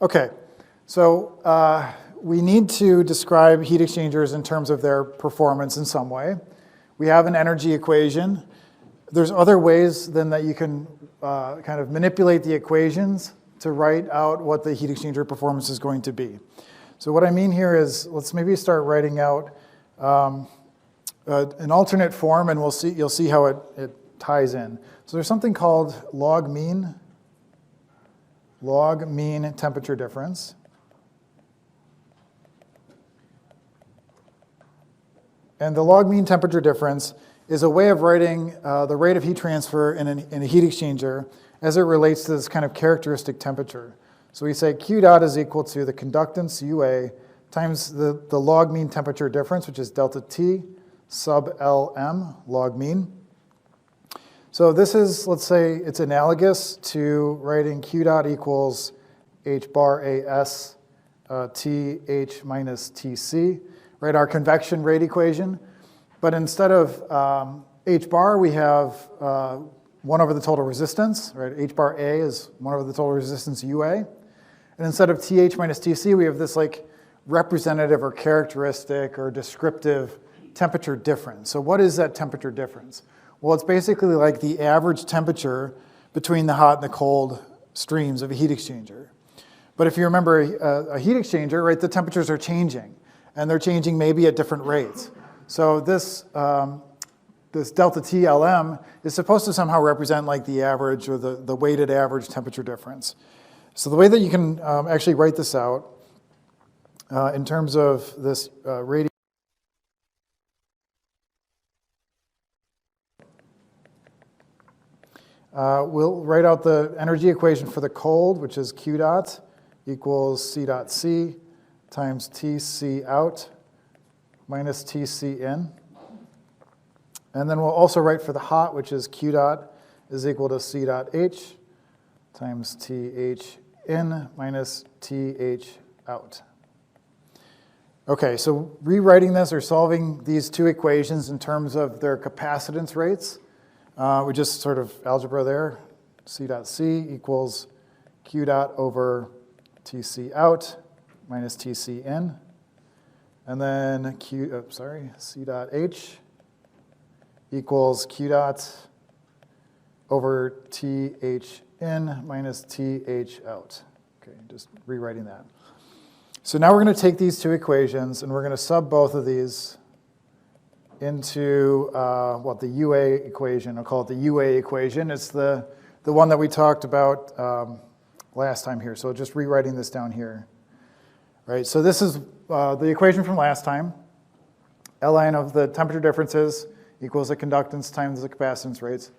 Okay, so we need to describe heat exchangers in terms of their performance in some way. We have an energy equation. There's other ways then that you can kind of manipulate the equations to write out what the heat exchanger performance is going to be. So what I mean here is, let's maybe start writing out an alternate form, and you'll see how it ties in. So there's something called log mean temperature difference. And the log mean temperature difference is a way of writing the rate of heat transfer in a heat exchanger as it relates to this kind of characteristic temperature. So we say Q dot is equal to the conductance UA times the log mean temperature difference, which is delta T sub LM log mean. So this is, let's say, it's analogous to writing Q dot equals H bar AS T H minus TC, right, our convection rate equation. But instead of H bar, we have 1 over the total resistance, right? H bar A is 1 over the total resistance UA. And instead of TH minus TC, we have this like representative or characteristic or descriptive temperature difference. So what is that temperature difference? Well, it's basically like the average temperature between the hot and the cold streams of a heat exchanger. But if you remember a heat exchanger, right, the temperatures are changing, and they're changing maybe at different rates. So this delta T LM is supposed to somehow represent like the average or the weighted average temperature difference. So the way that you can actually write this out in terms of this radius, we'll write out the energy equation for the cold, which is Q dot equals C dot C times TC out minus TC in. And then we'll also write for the hot, which is Q dot is equal to C dot H times TH in minus TH out. Okay, so rewriting this or solving these two equations in terms of their capacitance rates, we just sort of algebra there. C dot C equals Q dot over TC out minus TC in. And then C dot H equals Q dot over TH in minus TH out. Okay, just rewriting that. So now we're going to take these two equations and we're going to sub both of these into the UA equation. I'll call it the UA equation. It's the one that we talked about last time here. So just rewriting this down here. Right, so this is the equation from last time. Ln of the temperature differences equals the conductance times the capacitance rates,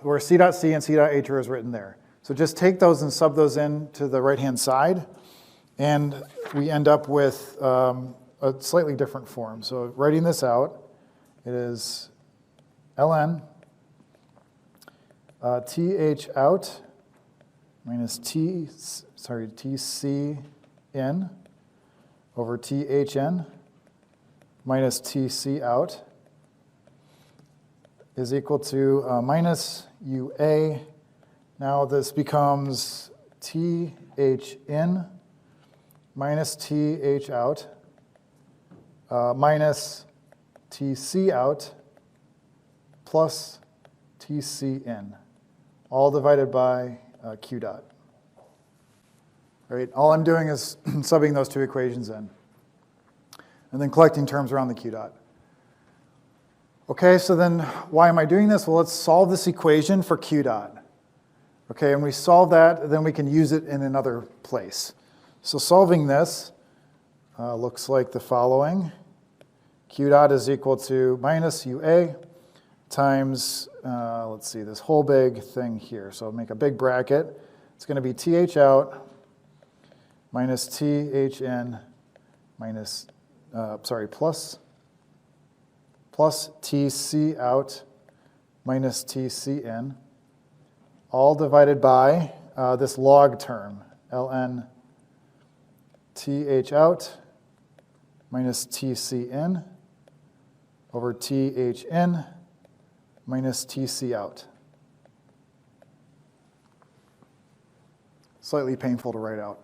where C dot C and C dot H are as written there. So just take those and sub those in to the right-hand side, and we end up with a slightly different form. So writing this out, it is Ln TH out minus TC in over THN minus TC out is equal to minus UA. Now this becomes TH in minus TH out minus TC out plus TC in, all divided by Q dot. Right, all I'm doing is subbing those two equations in and then collecting terms around the Q dot. Okay, so then why am I doing this? Well, let's solve this equation for Q dot. Okay, and we solve that, then we can use it in another place. So solving this looks like the following. Q dot is equal to minus UA times, let's see, this whole big thing here. So I'll make a big bracket. It's going to be TH out minus THN minus, plus TC out minus TC in, all divided by this log term, Ln TH out minus TC in over TH in minus TC out. slightly painful to write out.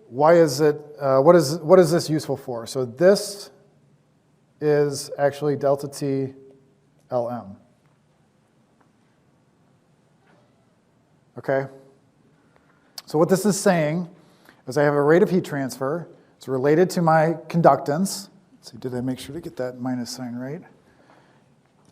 Why is it, what is this useful for? So this is actually delta T LM. Okay? So what this is saying is I have a rate of heat transfer. It's related to my conductance. Let's see, did I make sure to get that minus sign right?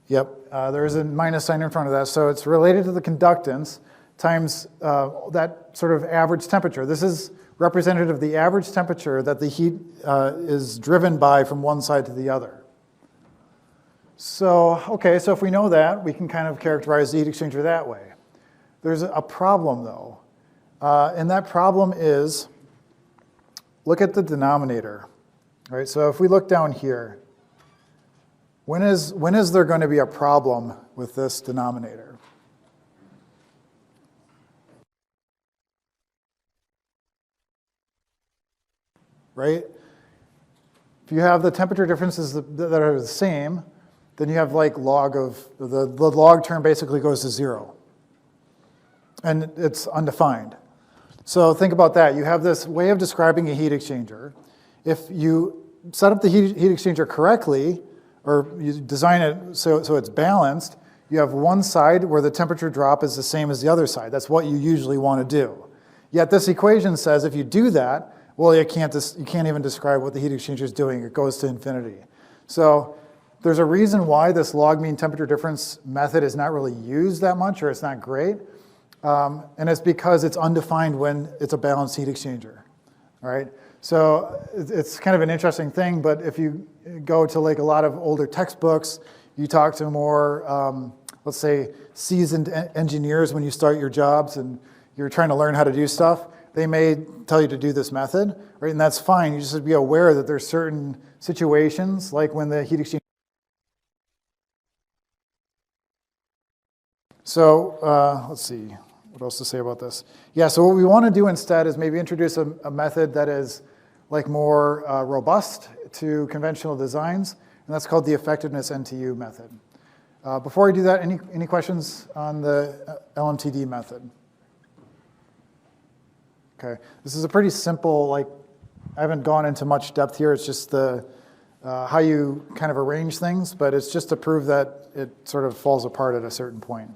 Yep, there is a minus sign in front of that. So it's related to the conductance times that sort of average temperature. This is representative of the average temperature that the heat is driven by from one side to the other. So, okay, so if we know that, we can kind of characterize the heat exchanger that way. There's a problem, though. And that problem is, look at the denominator. All right, so if we look down here, when is there going to be a problem with this denominator? Right? If you have the temperature differences that are the same, then you have like log of, the log term basically goes to 0. And it's undefined. So think about that. You have this way of describing a heat exchanger. If you set up the heat exchanger correctly, or you design it so it's balanced, you have one side where the temperature drop is the same as the other side. That's what you usually want to do. Yet this equation says if you do that, well, you can't even describe what the heat exchanger is doing. It goes to infinity. So there's a reason why this log mean temperature difference method is not really used that much, or it's not great. And it's because it's undefined when it's a balanced heat exchanger. All right? So it's kind of an interesting thing, but if you go to like a lot of older textbooks, you talk to more, let's say, seasoned engineers when you start your jobs and you're trying to learn how to do stuff, they may tell you to do this method, right? And that's fine. You just have to be aware that there's certain situations, like when the heat exchanger. So let's see, what else to say about this? Yeah, so what we want to do instead is maybe introduce a method that is like more robust to conventional designs, and that's called the effectiveness NTU method. Before I do that, any questions on the LMTD method? Okay, this is a pretty simple, like, I haven't gone into much depth here. It's just the how you kind of arrange things, but it's just to prove that it sort of falls apart at a certain point.